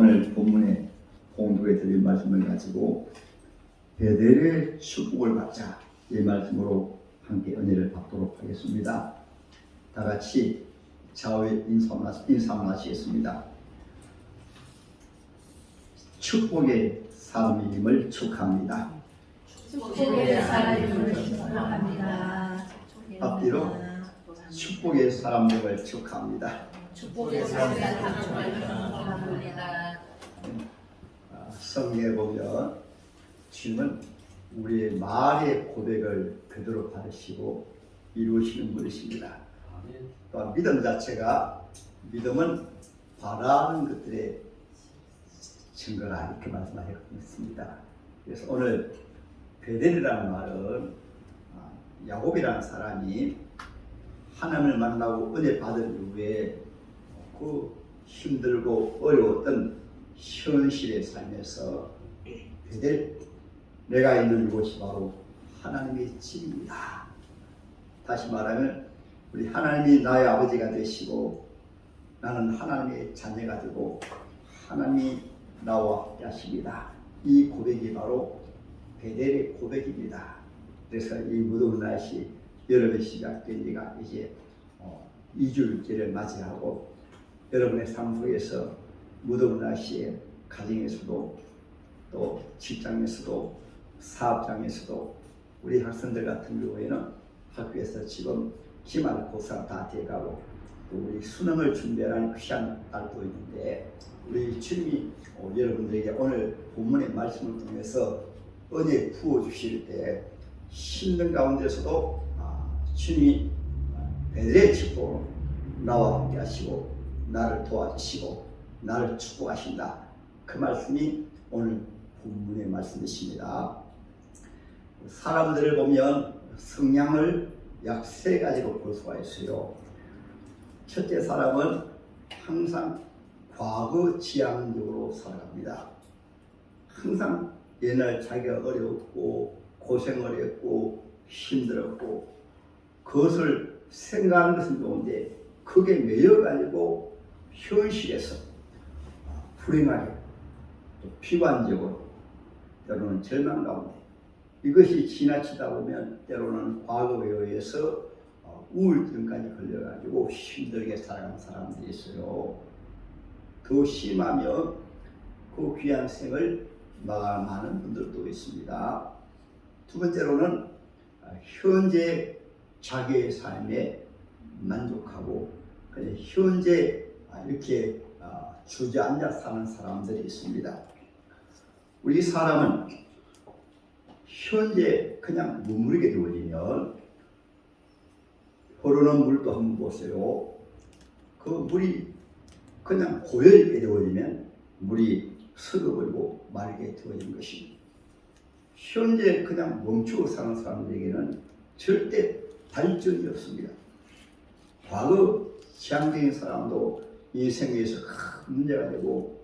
오늘 본문에 공독에 드린 말씀을 가지고 베델의 축복을 받자 이 말씀으로 함께 은혜를 받도록 하겠습니다. 다 같이 좌우에 인사하시겠습니다. 축복의 사람임을 축하합니다. 축복의 사람임을 축하합니다. 앞뒤로 축복의 사람임을 축하합니다. 축복의 사람임을 축하합니다. 성경에 보면 주님은 우리의 말의 고백을 그대로 받으시고 이루시는 분이십니다. 또한 믿음 자체가 믿음은 바라는 것들의 증거라 이렇게 말씀하셨고 있습니다. 그래서 오늘 베델이라는 말은 야곱이라는 사람이 하나님을 만나고 은혜 받은 이후에 그 힘들고 어려웠던 현실의 삶에서 베델, 내가 있는 이곳이 바로 하나님의 집입니다. 다시 말하면 우리 하나님이 나의 아버지가 되시고 나는 하나님의 자녀가 되고 하나님이 나와 함께 하십니다. 이 고백이 바로 베델의 고백입니다. 그래서 이 무더운 날씨 여름이 시작된 지가 이제 2주일째를 맞이하고 여러분의 삶 속에서 무더운 날씨에 가정에서도 또 직장에서도 사업장에서도 우리 학생들 같은 경우에는 학교에서 지금 기말고사 다 돼가고 또 우리 수능을 준비하는 귀한 날도 있는데 우리 주님이 여러분들에게 오늘 본문의 말씀을 통해서 은혜 부어주실 때 힘든 가운데서도 주님이 베델의 축복으로 나와 함께 하시고 나를 도와주시고 나를 축복하신다. 그 말씀이 오늘 본문의 말씀이십니다. 사람들을 보면 성향을 약 3가지로 볼 수가 있어요. 첫째 사람은 항상 과거 지향적으로 살아갑니다. 항상 옛날 자기가 어려웠고 고생을 했고 힘들었고 그것을 생각하는 것은 좋은데 그게 매여가지고 현실에서 불행하게 또 비관적으로 때로는 절망 가운데 이것이 지나치다 보면 때로는 과거에 의해서 우울증까지 걸려가지고 힘들게 살아가는 사람들이 있어요. 더 심하면 그 귀한 생을 마감하는 분들도 있습니다. 두 번째로는 현재 자기의 삶에 만족하고 그냥 현재 이렇게 주저앉아 사는 사람들이 있습니다. 우리 사람은 현재 그냥 머무르게 되어지면 흐르는 물도 한번 보세요. 그 물이 그냥 고여있게 되어지면 물이 썩어버리고 말게 되어진 것입니다. 현재 그냥 멈추어 사는 사람들에게는 절대 발전이 없습니다. 과거 지향적인 사람도 인생에서 큰 문제가 되고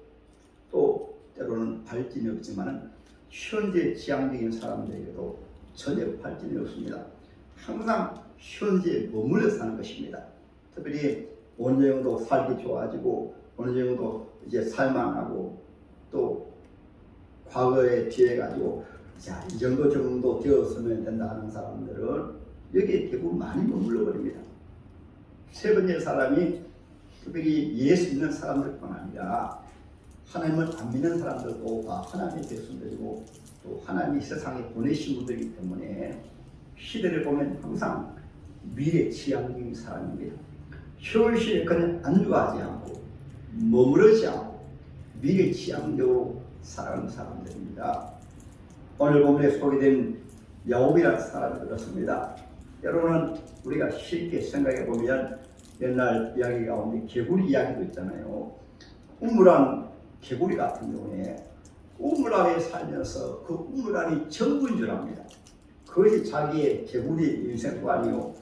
또 때로는 발전이 없지만 현재 지향적인 사람들에게도 전혀 발전이 없습니다. 항상 현재에 머물러 사는 것입니다. 특별히 어느 정도 살기 좋아지고 어느 정도 이제 살만하고 또 과거에 비해 가지고 자, 이 정도 되었으면 된다 하는 사람들은 여기에 대부분 많이 머물러 버립니다. 세 번째 사람이 특별히 예수 믿는 사람들뿐 아니라 하나님을 안 믿는 사람들도 다 하나님의 백성들이고 또 하나님이 세상에 보내신 분들이기 때문에 시대를 보면 항상 미래 지향적인 사람입니다. 현실에 그냥 안주하지 않고 머무르지 않고 미래 지향적으로 살아가는 사람들입니다. 오늘 본문에 소개된 야곱이라는 사람이 그렇습니다. 때로는 우리가 쉽게 생각해 보면 옛날 이야기 가운데 개구리 이야기도 있잖아요. 우물안 개구리 같은 경우에 우물 안에 살면서 그 우물 안이 전부인 줄 압니다. 그것이 자기의 개구리 인생도 아니고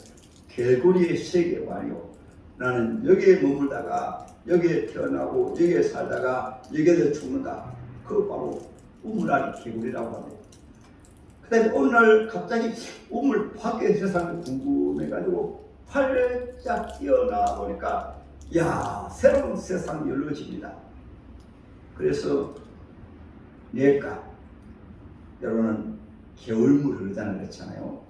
개구리의 세계가 아니고 나는 여기에 머물다가 여기에 태어나고 여기에 살다가 여기에 죽는다. 그거 바로 우물 안이 개구리라고 합니다. 그 다음에 어느 날 갑자기 우물 밖의 세상이 궁금해가지고 활짝 뛰어나 보니까 야 새로운 세상이 열려집니다. 그래서 내가 여러분은 겨울물 흐르잖아요. 그렇잖아요.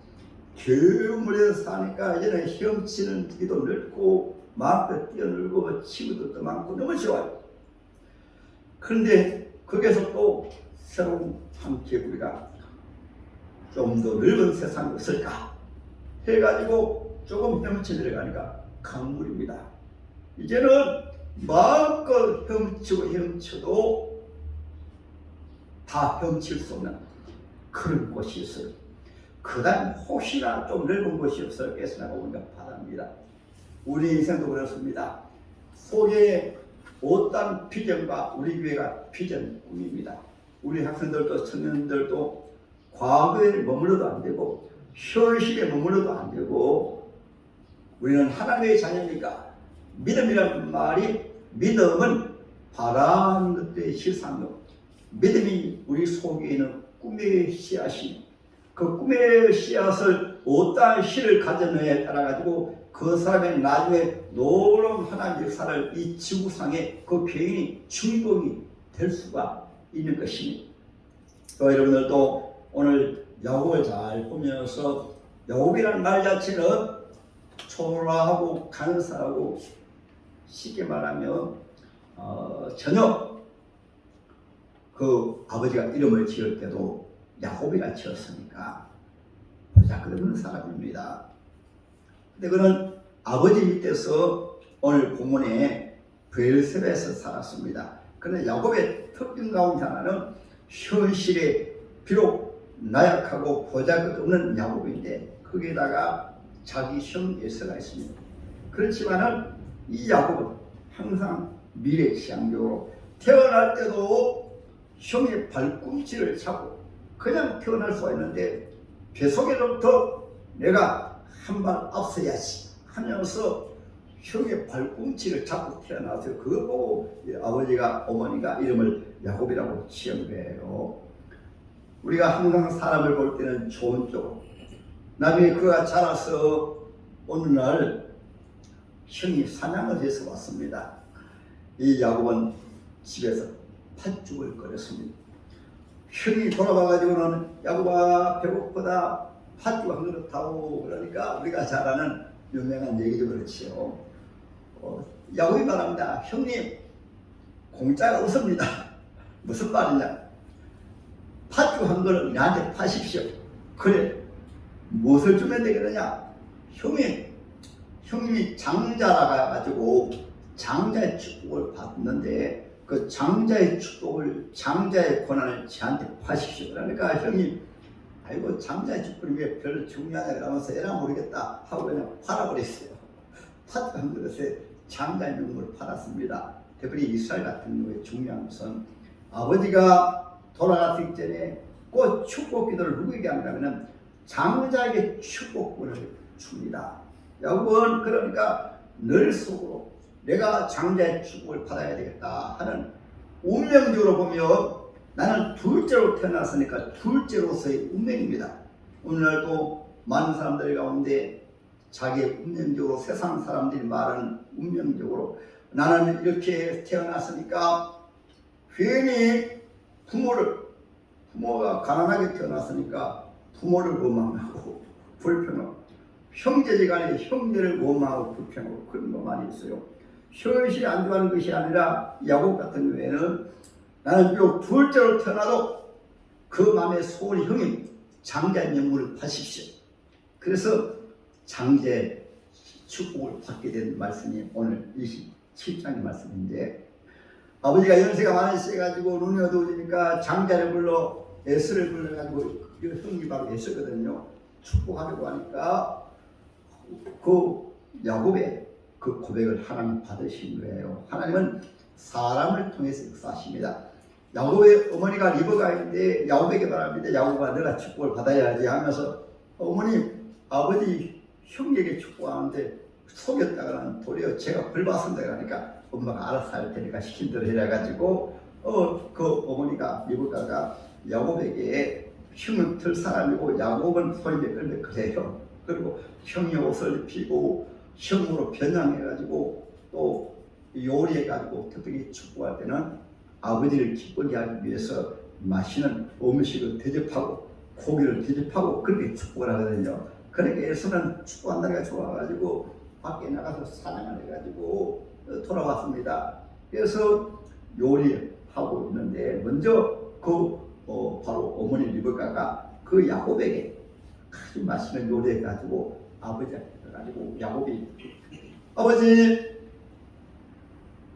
겨울물에서 사니까 이제는 헤엄치는 기도 넓고 마음껏 뛰어놀고 친구들도 많고 너무 좋아요. 그런데 거기서 또 새로운 한 개구리가 좀 더 넓은 세상이 없을까 해가지고 조금 헤엄쳐 내려가니까 강물입니다. 이제는 마음껏 헤엄쳐도 다 헤엄칠 수 없는 그런 곳이 있어요. 그 다음 혹시나 좀 넓은 곳이 없을까 보니까 바다입니다. 우리 인생도 그렇습니다. 속에 어떤 비전과 우리 교회가 비전 꿈입니다. 우리 학생들도 청년들도 과거에 머물러도 안 되고 현실에 머물러도 안 되고 우리는 하나님의 자녀니까 믿음이라는 말이 믿음은 바라는 것들의 실상이요 믿음이 우리 속에 있는 꿈의 씨앗이 그 꿈의 씨앗을 어떠한 씨를 가졌느냐에 따라 가지고 그 사람의 나중에 놀라운 하나님의 역사를 이 지구상에 그 개인이 주인공이 될 수가 있는 것입니다. 또 여러분들도 오늘 야곱을 잘 보면서 야곱이라는 말 자체는 초라하고 간사하고 쉽게 말하면 전혀 그 아버지가 이름을 지을 때도 야곱이라 지었으니까 보잘것없는 사람입니다. 근데 그는 아버지 밑에서 오늘 본문에 브엘세바에서 살았습니다. 그런데 야곱의 특징 가운데 하나는 현실에 비록 나약하고 보잘것없는 야곱인데 거기에다가 자기 형 에서가 있습니다. 그렇지만은 이 야곱은 항상 미래지향적으로 태어날 때도 형의 발꿈치를 잡고 그냥 태어날 수가 있는데 뱃속에로부터 내가 한 발 앞서야지 하면서 형의 발꿈치를 잡고 태어나서 그거 보고 아버지가 어머니가 이름을 야곱이라고 지은 거예요. 우리가 항상 사람을 볼 때는 좋은 쪽으로 나중에 그가 자라서 어느 날 형이 사냥을 해서 왔습니다. 이 야곱은 집에서 팥죽을 끓였습니다. 형이 돌아와가지고는 야곱아 배고프다 팥죽 한 그릇 타오 그러니까 우리가 잘 아는 유명한 얘기도 그렇지요. 야곱이 말합니다. 형님 공짜가 없습니다. 무슨 말이냐 팥죽 한 그릇 나한테 파십시오. 그래 무엇을 주면 되겠느냐 형님이 장자라 가지고 장자의 축복을 받는데 그 장자의 축복을 장자의 권한을 저한테 파십시오. 그러니까 형이 아이고 장자의 축복이 왜 별로 중요하냐 그러면서 에라 모르겠다 하고 그냥 팔아버렸어요. 팥 한 그릇에 장자의 명물을 팔았습니다. 특별히 이스라엘 같은 경우에 중요한 것은 아버지가 돌아가시기 전에 그 축복 기도를 누구에게 한다면 장자에게 축복권을 줍니다. 야곱은 그러니까 늘 속으로 내가 장자의 축복을 받아야 되겠다 하는 운명적으로 보면 나는 둘째로 태어났으니까 둘째로서의 운명입니다. 오늘날도 많은 사람들 가운데 자기의 운명적으로 세상 사람들이 말하는 운명적으로 나는 이렇게 태어났으니까 괜히 부모가 가난하게 태어났으니까 부모를 원망하고 불평하고 형제지간에 형제를 원망하고 불평하고 그런 거 많이 있어요. 현실이 안 좋아하는 것이 아니라 야곱 같은 경우에는 나는 비록 둘째로 태어나도 그 마음에 소원이 형님 장자의 명물을 파십시오. 그래서 장자의 축복을 받게 된 말씀이 오늘 27장의 말씀인데 아버지가 연세가 많으셔가지고 눈이 어두워지니까 장자를 불러 에스를 불러가지고 형이 바로 에스거든요. 축복하려고 하니까 그 야곱의 그 고백을 하나님 받으신 거예요. 하나님은 사람을 통해서 역사하십니다. 야곱의 어머니가 리브가인데 야곱에게 말합니다. 야곱아 너가 축복을 받아야지 하면서 어머니 아버지 형에게 축복하는데 속였다가는 도리어 제가 벌 받습니다. 그러니까 엄마가 알아서 할 테니까 시킨 대로 해가지고 그 어머니가 리브가가 야곱에게 형은 들 사람이고 야곱은 손이 매끌매끌해요. 그리고 형이 옷을 입히고 형으로 변장해가지고 또 요리해가지고 특별히 축복할 때는 아버지를 기쁘게 하기 위해서 맛있는 음식을 대접하고 고기를 대접하고 그렇게 축복을 하거든요. 그러니까 예수는 축복한다는 게 좋아가지고 밖에 나가서 사냥을 해가지고 돌아왔습니다. 그래서 요리하고 있는데 먼저 바로 어머니 리베카가 그 야곱에게 아주 맛있는 요리해가지고 아버지한테 가지고 야곱이 아버지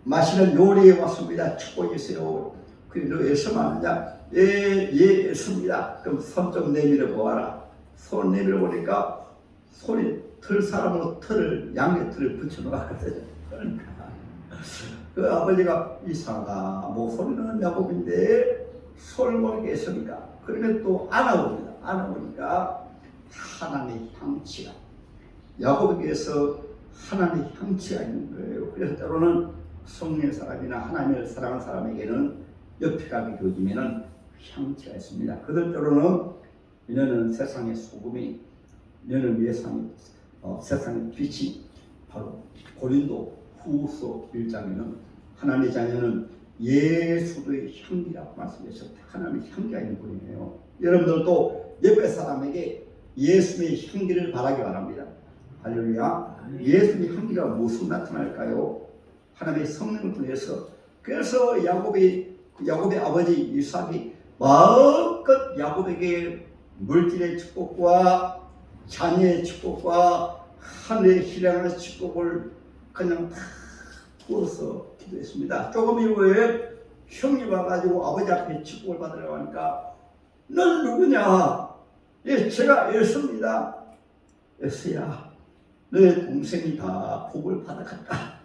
맛있는 요리해 왔습니다. 축복해주세요. 그래서 예수만하냐? 예, 예수입니다. 그럼 손 좀 내밀어 보아라. 손 내밀어 보니까 손이 털 사람으로 양의 털을 붙여 놓았거든요. 그러니까 그 아버지가 이상하다. 목소리는 야곱인데 손을 보니까 예수니까. 그러면 또 안아봅니다. 안아보니까 하나님의 향취가 야곱에게서 하나님의 향취가 있는 거예요. 그래서 때로는 성령의 사람이나 하나님을 사랑하는 사람에게는 옆에 가게 되어지면은 향취가 있습니다. 그들 때로는 너는 세상의 소금이, 너는 세상의 빛이 바로 고린도 후서 1장에는 하나님의 자녀는 예수의 향기라고 말씀하셨어요. 하나님의 향기가 있는 분이에요. 여러분들도 옆에 사람에게 예수의 향기를 바라기 바랍니다. 할렐루야. 예수의 향기가 무슨 나타날까요? 하나님의 성령을 통해서. 그래서 야곱의 아버지 이삭이 마음껏 야곱에게 물질의 축복과 자녀의 축복과 하늘의 희락의 축복을 그냥 다 부어서 기도했습니다. 조금 이후에 형이 와가지고 아버지 앞에 축복을 받으려고 하니까 넌 누구냐? 예, 제가 예수입니다. 예수야, 너의 동생이 다 복을 받아갔다.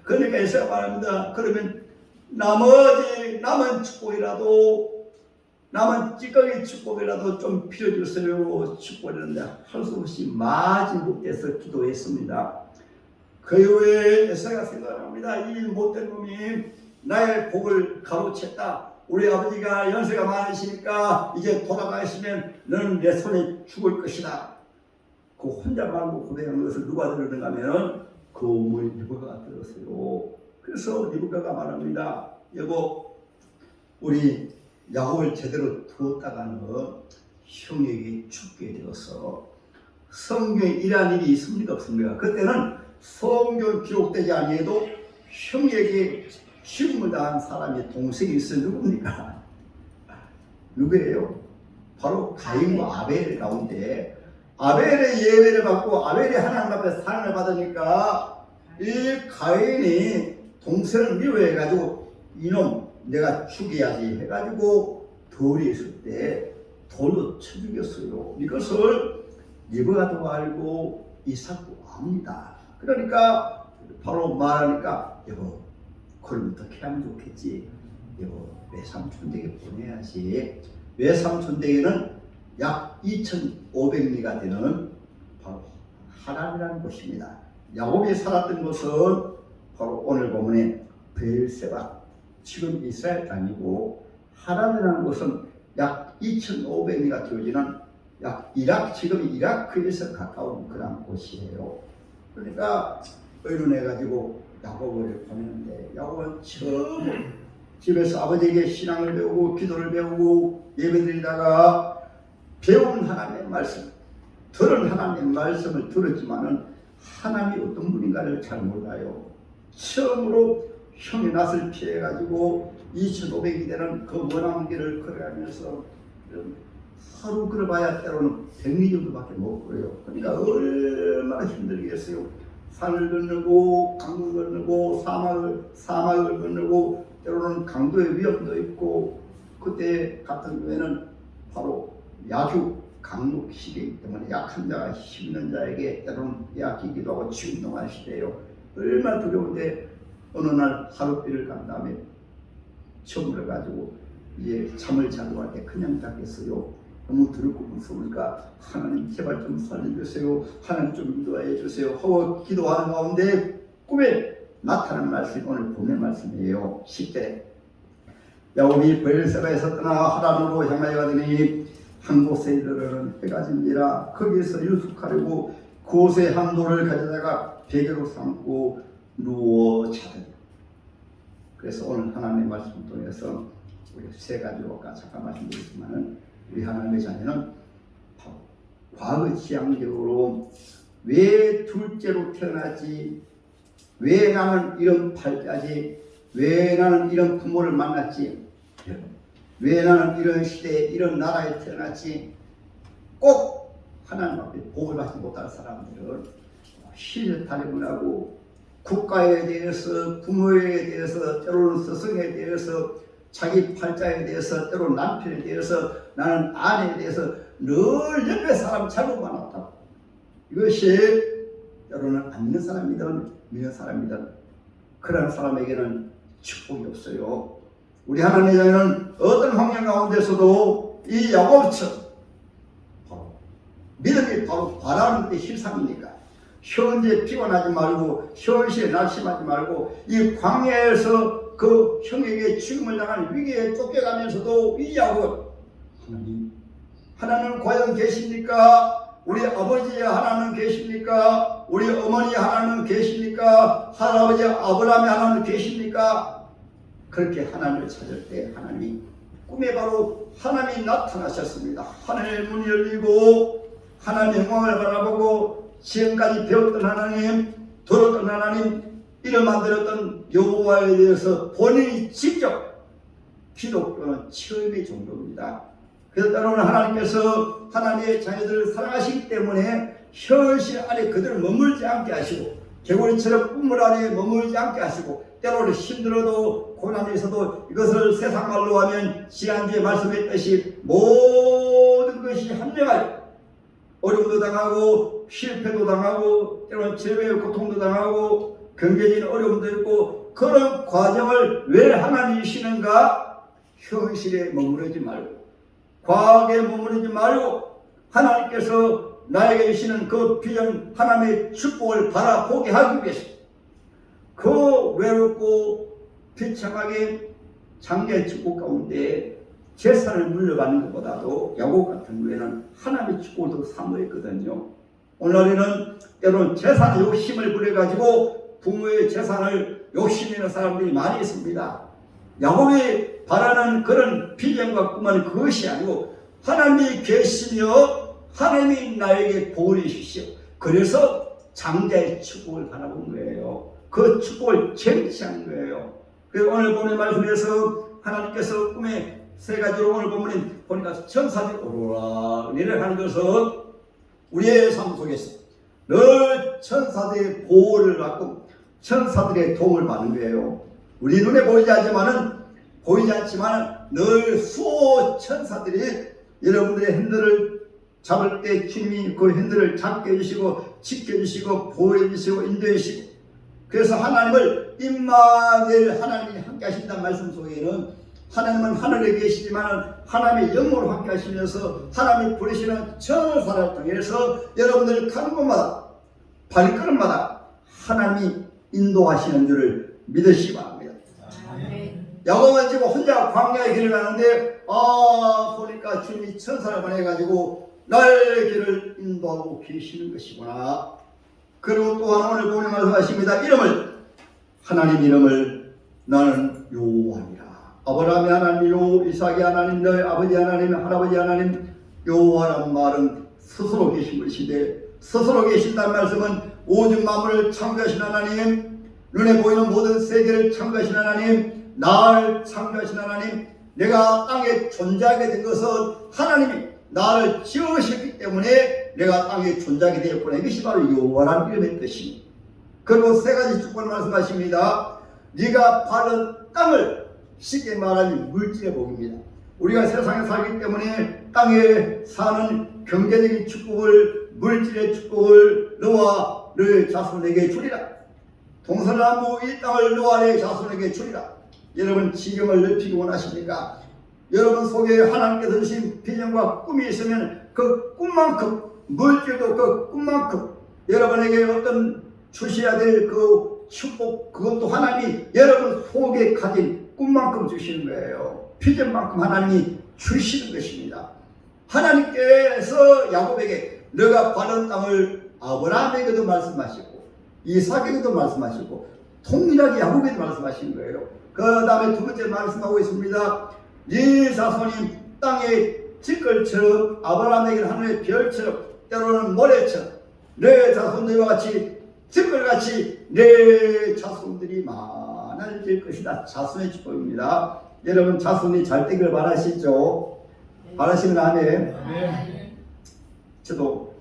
그러니까 예수가 말합니다. 그러면 남은 축복이라도, 남은 찌꺼기 축복이라도 좀 빌어주세요. 축복이라는데 할 수 없이 마지못해서 기도했습니다. 그 이후에 예수가 생각합니다. 이 못된 놈이 나의 복을 가로챘다. 우리 아버지가 연세가 많으시니까 이제 돌아가시면 너는 내 손에 죽을 것이다. 그 혼자 말고 고백한 것을 누가 들었는가 하면 그 어머니 리베카가 들었어요. 그래서 리베카가 말합니다. 여보, 우리 야곱을 제대로 두었다가는 형에게 죽게 되어서 성경에 이러한 일이 있습니까? 없습니까? 그때는 성경 기록되지 아니해도 형에게 죽음을 당한 사람이 동생이 있어 누굽니까? 누구예요? 바로 가인과 아벨 가운데 아벨의 예배를 받고 아벨이 하나님 앞에 사랑을 받으니까 이 가인이 동생을 미워해가지고 이놈 내가 죽여야지 해가지고 돌이 있을 때 돌로 쳐 죽였어요. 이것을 리베카도 알고 이삭도 압니다. 그러니까 바로 말하니까 여보 그럼 어떻게 하면 좋겠지? 여보 외삼촌댁에 보내야지. 외삼촌댁에는 약 2,500리가 되는 바로 하란이라는 곳입니다. 야곱이 살았던 곳은 바로 오늘 본문의 베엘세바, 지금 이스라엘 땅이고, 하란이라는 곳은 약 2,500리가 되어지는 약 지금 이라크에서 가까운 그런 곳이에요. 그러니까 의논해가지고 야곱을 보내는데 야곱은 처음 집에서 아버지에게 신앙을 배우고 기도를 배우고 예배드리다가 배운 하나님의 말씀, 들은 하나님의 말씀을 들었지만은 하나님이 어떤 분인가를 잘 몰라요. 처음으로 형의 낯을 피해가지고 2,500이 되는 그 머나먼 길을 걸어가면서 하루 걸어봐야 때로는 100리 정도밖에 못 걸어요. 그러니까 얼마나 힘들겠어요. 산을 건너고 강을 건너고 사막을 건너고 때로는 강도의 위험도 있고, 그때 같은 경우에는 바로 야주 강록 시대이기 때문에 약한 자가 힘있는 자에게 때로는 약이기도 하고 침동한 시대예요. 얼마나 두려운데 어느 날 하룻비를 간 다음에 처음을 가지고 이제 잠을 자려고 할 때 그냥 자겠어요. 너무 두렵고 무서우니까 하나님 제발 좀 살려주세요. 하나님 좀 인도해 주세요 하고 기도하는 가운데 꿈에 나타난 말씀이 오늘 본의 말씀이에요. 10절 야곱이 베엘세바에서 떠나 하란으로 향하여 가더니 한 곳에 이르러는 해가 집니라. 거기에서 유숙하려고 그곳에 한 돌을 가져다가 베개로 삼고 누워 자더니 그래서 오늘 하나님의 말씀을 통해서 우리 세 가지로 아까 잠깐 말씀드렸지만은 우리 하나님의 자녀는 과거 지향적으로 왜 둘째로 태어났지, 왜 나는 이런 팔자지, 왜 나는 이런 부모를 만났지, 왜 나는 이런 시대에 이런 나라에 태어났지, 꼭 하나님 앞에 복을 받지 못할 사람들은 시대 타령을 하고 국가에 대해서, 부모에 대해서, 때로는 스승에 대해서, 자기 팔자에 대해서, 때로는 남편에 대해서, 나는 아내에 대해서 늘 옆에 사람 잘못 만났다. 이것이 때로는 안 믿는 사람이든 믿는 사람이든 그런 사람에게는 축복이 없어요. 우리 하나님의 자녀는 어떤 환경 가운데서도 이 야곱처럼 믿음이 바로 바라는 데 실상이니까 현재 피곤하지 말고 현실에 낙심하지 말고 이 광야에서 그 형에게 죽음을 당하는 위기에 쫓겨가면서도 이 야곱 하나님 과연 계십니까? 우리 아버지 하나님 계십니까? 우리 어머니 하나님 계십니까? 할아버지 아브라함이 하나님 계십니까? 그렇게 하나님을 찾을 때 하나님이 꿈에 바로 하나님이 나타나셨습니다. 하늘의 문이 열리고 하나님의 영광을 바라보고 지금까지 배웠던 하나님, 들었던 하나님, 이를 만들었던 여호와에 대해서 본인이 직접 기독교는 처음의 종교입니다. 그래서 때로는 하나님께서 하나님의 자녀들을 사랑하시기 때문에 현실 안에 그들을 머물지 않게 하시고 개구리처럼 꿈물 안에 머물지 않게 하시고 때로는 힘들어도 고난이 있어도 이것을 세상 말로 하면 지난주에 말씀했듯이 모든 것이 한명하여 어려움도 당하고 실패도 당하고 때로는 질병의 고통도 당하고 경제적인 어려움도 있고 그런 과정을 왜 하나님이시는가? 현실에 머무르지 말고 과거에 머무르지 말고 하나님께서 나에게 주시는 그 비전 하나님의 축복을 바라보게 하기 위해서 그 외롭고 비참하게 장자의 축복 가운데 재산을 물려받는 것보다도 야곱 같은 경우에는 하나님의 축복을 더 사모했거든요. 오늘날에는 때로는 재산의 욕심을 부려가지고 부모의 재산을 욕심내는 사람들이 많이 있습니다. 야곱이 바라는 그런 비전과 꿈은 그것이 아니고 하나님이 계시며 하나님이 나에게 복을 주십시오. 그래서 장자의 축복을 바라본 거예요. 그 축복을 쟁취한 거예요. 그래서 오늘 본의 말씀에서 하나님께서 꿈에 세 가지로 오늘 본문에 보니까 천사들이 오로라 은혜를 하는 것은 우리의 삶 속에서 늘 천사들의 보호를 받고 천사들의 도움을 받는 거예요. 우리 눈에 보이지 않지만 늘 수호 천사들이 여러분들의 핸들을 잡을 때 주님이 그 핸들을 잡게 해주시고 지켜주시고 보호해주시고 인도해주시고 그래서 하나님을 임마누엘 하나님이 함께 하신다는 말씀 속에는 하나님은 하늘에 계시지만 하나님의 영으로 함께 하시면서 하나님이 부르시는 천사를 통해서 여러분들 가는 곳마다 발걸음마다 하나님이 인도하시는 줄을 믿으시기 바랍니다. 야곱은 지금 혼자 광야의 길을 가는데 보니까 주님이 천사를 보내가지고 나의 길을 인도하고 계시는 것이구나. 그리고 또한 오늘 본문에 말씀하십니다. 하나님 이름을 나는 여호와니라. 아브라함의 하나님이요 이삭의 하나님 너희 아버지 하나님 할아버지 하나님 여호와란 말은 스스로 계신 것인데 스스로 계신다는 말씀은 오직 만물을 창조하신 하나님 눈에 보이는 모든 세계를 창조하신 하나님 나를 창조하신 하나님 내가 땅에 존재하게 된 것은 하나님이 나를 지으셨기 때문에 내가 땅에 존재하게 되었구나. 이것이 바로 여호와라는 이름의 뜻입니다. 그리고 세 가지 축복을 말씀하십니다. 네가 바른 땅을 쉽게 말하면 물질의 복입니다. 우리가 세상에 살기 때문에 땅에 사는 경제적인 축복을 물질의 축복을 너와 너의 자손에게 주리라. 동서남북 이 땅을 너와 너의 자손에게 주리라. 여러분 지경을 넓히기 원하십니까? 여러분 속에 하나님께서 주신 비전과 꿈이 있으면 그 꿈만큼 물질도 그 꿈만큼 여러분에게 어떤 주셔야 될 그 축복 그것도 하나님이 여러분 속에 가진 꿈만큼 주시는 거예요. 비전만큼 하나님이 주시는 것입니다. 하나님께서 야곱에게 너가 바른 땅을 아브라함에게도 말씀하시고 이삭에게도 말씀하시고 통일하게 야곱에게도 말씀하신 거예요. 그 다음에 두 번째 말씀하고 있습니다. 네 자손이 땅의 직걸처럼 아브라함에게는 하늘의 별처럼 때로는 모래처럼 내 자손들과 같이 직걸같이 내 자손들이 많아질 것이다. 자손의 축복입니다. 여러분 자손이 잘 되기를 바라시죠? 바라시면 아멘. 저도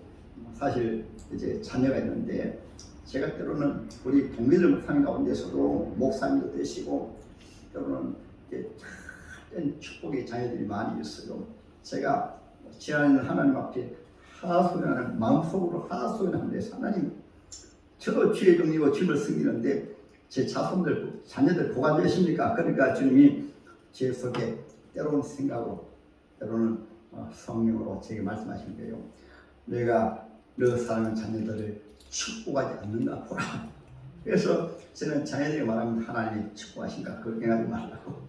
사실 이제 자녀가 있는데 제가 때로는 우리 동료들 목사님 가운데서도 목사님도 되시고 때로는 이제 큰 축복의 자녀들이 많이 있어요. 제가 지하는 하나님 앞에 하소연하는 마음속으로 하소연하는데 하나님 저도 주의 종이고 주님을 섬기는데 제 자손들 자녀들 보관 되십니까? 그러니까 주님이 제 속에 때로는 생각으로 때로는 성령으로 제게 말씀하신 거예요. 내가 너 사랑하는 자녀들을 축복하지 않는가 보라. 그래서 저는 자녀들이 말하면 하나님이 축복하신다. 그렇게 하지 말라고.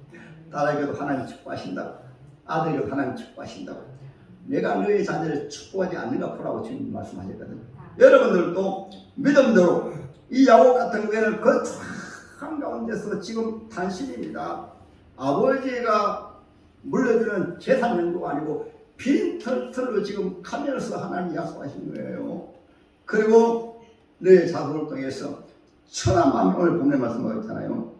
딸에게도 하나님 축복하신다고. 아들에게도 하나님 축복하신다고. 내가 너의 자녀를 축복하지 않는가 보라고 주님 말씀하셨거든요. 여러분들도 믿음대로 이 야곱 같은 경우에는 그 한가운데서 지금 단신입니다. 아버지가 물려주는 재산 연구가 아니고 빈 털털로 지금 가면서 하나님 약속하신 거예요. 그리고 내 자손을 통해서 천하만 오늘 본문에 말씀하셨잖아요.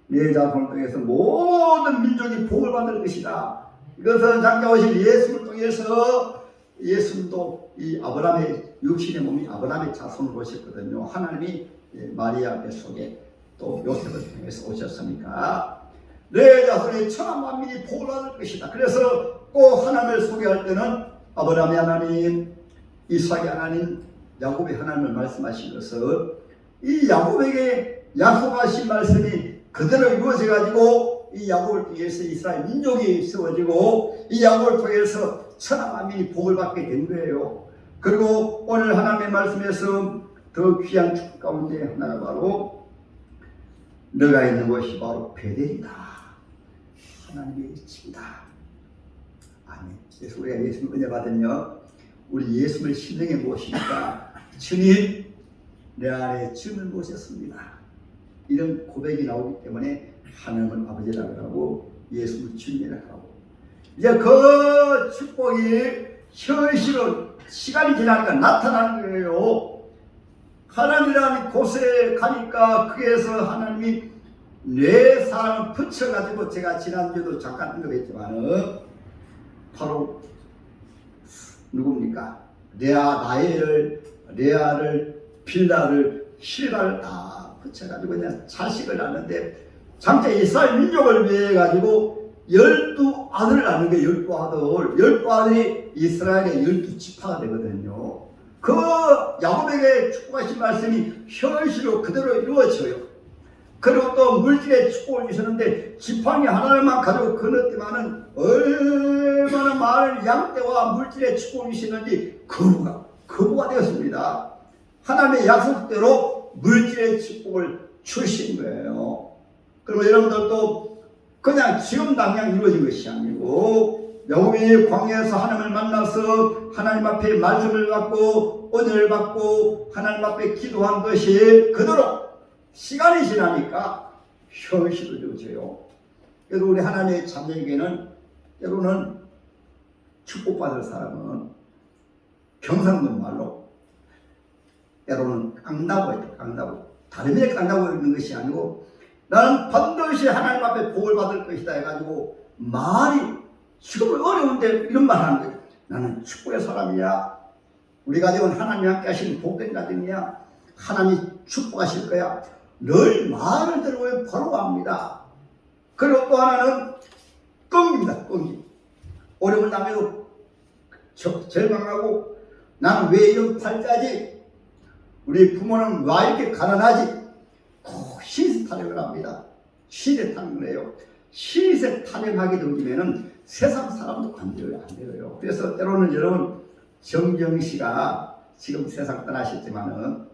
내 자손을 통해서 모든 민족이 복을 받을 것이다. 이것은 장자오신 예수를 통해서 예수도 이 아브라함의 육신의 몸이 아브라함의 자손으로 오셨거든요. 하나님이 마리아 뱃속에 또 요셉을 통해서 오셨으니까 내 자손의 천하 만민이 복을 받을 것이다. 그래서 꼭 하나님을 소개할 때는 아브라함의 하나님, 이삭의 하나님, 야곱의 하나님을 말씀하신 것은 이 야곱에게 약속하신 말씀이 그대로 이루어져 가지고 이 야곱을 통해서 이스라엘 민족이 세워지고 이 야곱을 통해서 천하 만민이 복을 받게 된 거예요. 그리고 오늘 하나님의 말씀에서 더 귀한 축복 가운데 하나가 바로 너가 있는 곳이 바로 베델이다. 하나님의 집이다. 아멘. 그래서 우리가 예수님 은혜 받으며 우리 예수를 심령에 모시니까 주님 내 안에 주님을 모셨습니다. 이런 고백이 나오기 때문에 하나님은 아버지라고 하고 예수를 주님이라고 하고 이제 그 축복이 현실은 시간이 지나니까 나타나는 거예요. 하나님이라는 곳에 가니까 거기에서 하나님이 내 사랑을 붙여가지고 제가 지난주에도 잠깐 언급했지만은 바로 누굽니까? 레아를 빌라를 실가를 다 붙여가지고 그냥 자식을 낳는데 장차 이스라엘 민족을 위해 가지고 12아들을 낳는 게 12아들 12아들이 이스라엘의 12지파가 되거든요. 그 야곱에게 축복하신 말씀이 현실로 그대로 이루어져요. 그리고 또 물질의 축복을 주셨는데 지팡이 하나만 가지고 건넜지만은 얼마나 많은 양떼와 물질의 축복을 주시는지 거부가 되었습니다. 하나님의 약속대로 물질의 축복을 주신 거예요. 그리고 여러분들도 그냥 지금 당장 이루어진 것이 아니고 야곱이 광야에서 하나님을 만나서 하나님 앞에 말씀을 받고 은혜를 받고 하나님 앞에 기도한 것이 그대로 시간이 지나니까 현실을 이루어져요. 그래서 우리 하나님의 자녀에게는 때로는 축복받을 사람은 경상도 말로 때로는 깡다고 해요. 깡다고. 다른 데 깡다고 있는 것이 아니고 나는 반드시 하나님 앞에 복을 받을 것이다 해가지고 말이 지금 어려운데 이런 말 하는 거예요. 나는 축복의 사람이야. 우리 가정은 하나님이 함께 하시는 복된 가정이야. 하나님이 축복하실 거야. 늘 말을 들으면 바로 압니다. 그리고 또 하나는 끈기입니다. 끈기. 어려움을 당해도 절망하고 나는 왜 이런 팔자지? 우리 부모는 왜 이렇게 가난하지? 시세 타령을 합니다. 시세 타령을 해요. 시세 타령하게 되면 세상 사람도 안 돼요. 그래서 때로는 여러분 정경 씨가 지금 세상 떠나셨지만은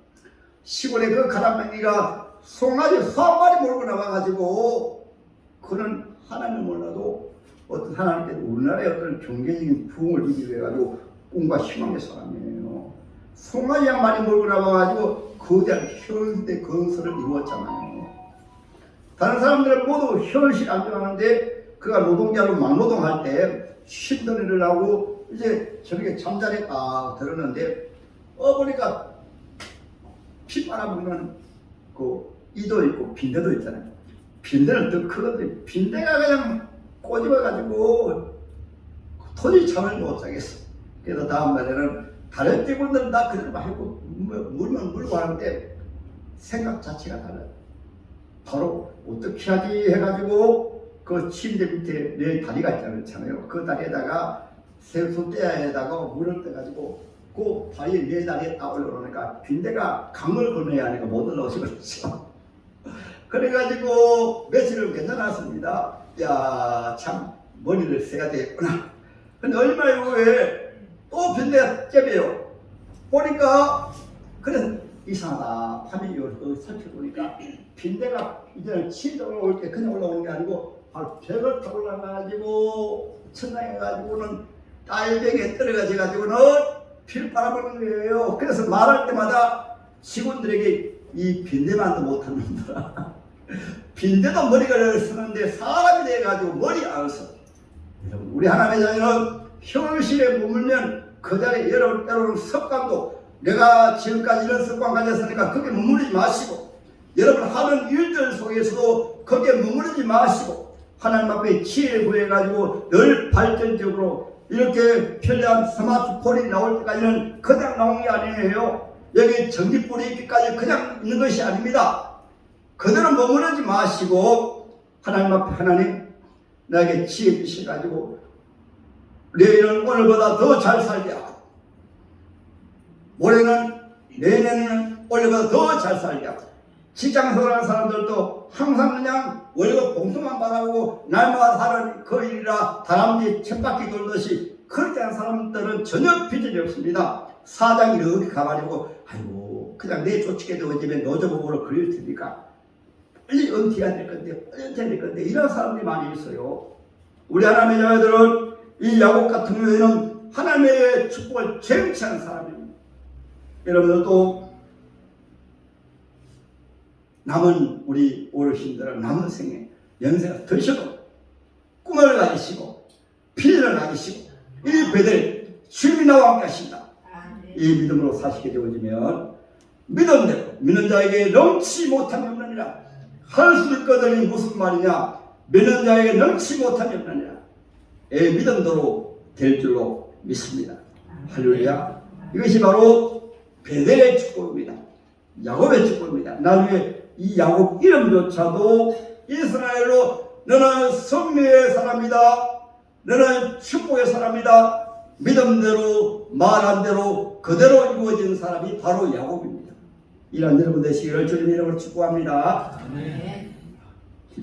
시골에 그 가난맹이가 송아지 수한 마리 몰고 나와가지고 그는 하나님을 몰라도 어떤 하나님께서 우리나라의 어떤 경제적인 부흥을 이기기 위해 가지고 꿈과 희망의 사람이에요. 송아지 한 마리 몰고 나와가지고 거대한 현대 건설을 이루었잖아요. 다른 사람들은 모두 현실 안정하는데 그가 노동자로 막노동할 때 쉰던 일을 하고 이제 저녁에 잠자리에 딱 들었는데 보니까 피 빨아먹는 그 이도 있고 빈대도 있잖아요. 빈대는 더 크거든요. 빈대가 그냥 꼬집어가지고 도저히 잠을 못 자겠어. 그래서 다음 날에는 다른 직원들은 다 그대로 말고 물면 물고 하는데 생각 자체가 달라요. 바로 어떻게 하지 해가지고 그 침대 밑에 내 다리가 있잖아요. 그 다리에다가 손대야에다가 물을 떠가지고 그 다리 내 다리에 딱 올려놓으니까 빈대가 강을 건너야 하니까 못 올라오시 그렇죠. 그래가지고 며칠은 괜찮았습니다. 야, 참 머리를 써야 되겠구나. 근데 얼마 후에 또 빈대가 째봬요. 보니까 그래 이상하다. 화면이 살펴보니까 빈대가 이제는 침대 올라올 때 그냥 올라오는 게 아니고 바로 벽을 타고 올라가가지고 천장에 가지고는 딸벽에 떨어가지고는 피를 빨아먹는 거예요. 그래서 말할 때마다 직원들에게 이 빈대만도 못하는 놈들아. 빈대도 머리가 쓰는데 사람이 돼가지고 머리 안 써. 여러분 우리 하나님의 자녀는 현실에 머물면 그 자리에 여러분 습관도 내가 지금까지 이런 습관 가졌으니까 거기에 머무르지 마시고 여러분 하는 일들 속에서도 거기에 머무르지 마시고 하나님 앞에 지혜를 구해가지고 늘 발전적으로 이렇게 편리한 스마트폰이 나올 때까지는 그냥 나온 게 아니에요. 여기 전기불이 있기까지 그냥 있는 것이 아닙니다. 그대로 머무르지 마시고 하나님 앞에 하나님 나에게 지혜 주셔가지고 내일은 오늘보다 더 잘 살게 하고 올해는 내년에는 올해보다 더 잘 살게 하고 직장생활 하는 사람들도 항상 그냥 월급 봉투만 바라보고 날마다 하는 그 일이라 다람쥐 쳇바퀴 돌듯이 그렇게 하는 사람들은 전혀 비전이 없습니다. 사장이 이렇게 가가지고 아이고 그냥 내 조치게 되어지면 노조법으로 그릴 테니까 빨리 은퇴해야 될 건데 빨리 은퇴해야 될 건데 이런 사람들이 많이 있어요. 우리 하나님의 자녀들은 이 야곱 같은 경우에는 하나님의 축복을 쟁취하는 사람입니다. 여러분들도 남은 우리 어르신들은 남은 생에 연세가 드셔도 꿈을 가지시고 필요를 가지시고 이 배들 주님이 나와 함께 하신다. 이 믿음으로 사시게 되어지면 믿음대로 믿는 자에게 넘치 못함이 없느니라. 할 수 있거든이 무슨 말이냐. 믿는 자에게 넘치 못함이 없느니라. 믿음대로 될 줄로 믿습니다. 할렐루야. 이것이 바로 베델의 축복입니다. 야곱의 축복입니다. 나중에 이 야곱 이름조차도 이스라엘로 너는 승리의 사람이다. 너는 축복의 사람이다. 믿음대로 말한 대로 그대로 이루어진 사람이 바로 야곱입니다. 이런 여러분 되시기를 주님 이름으로 축복합니다. 네.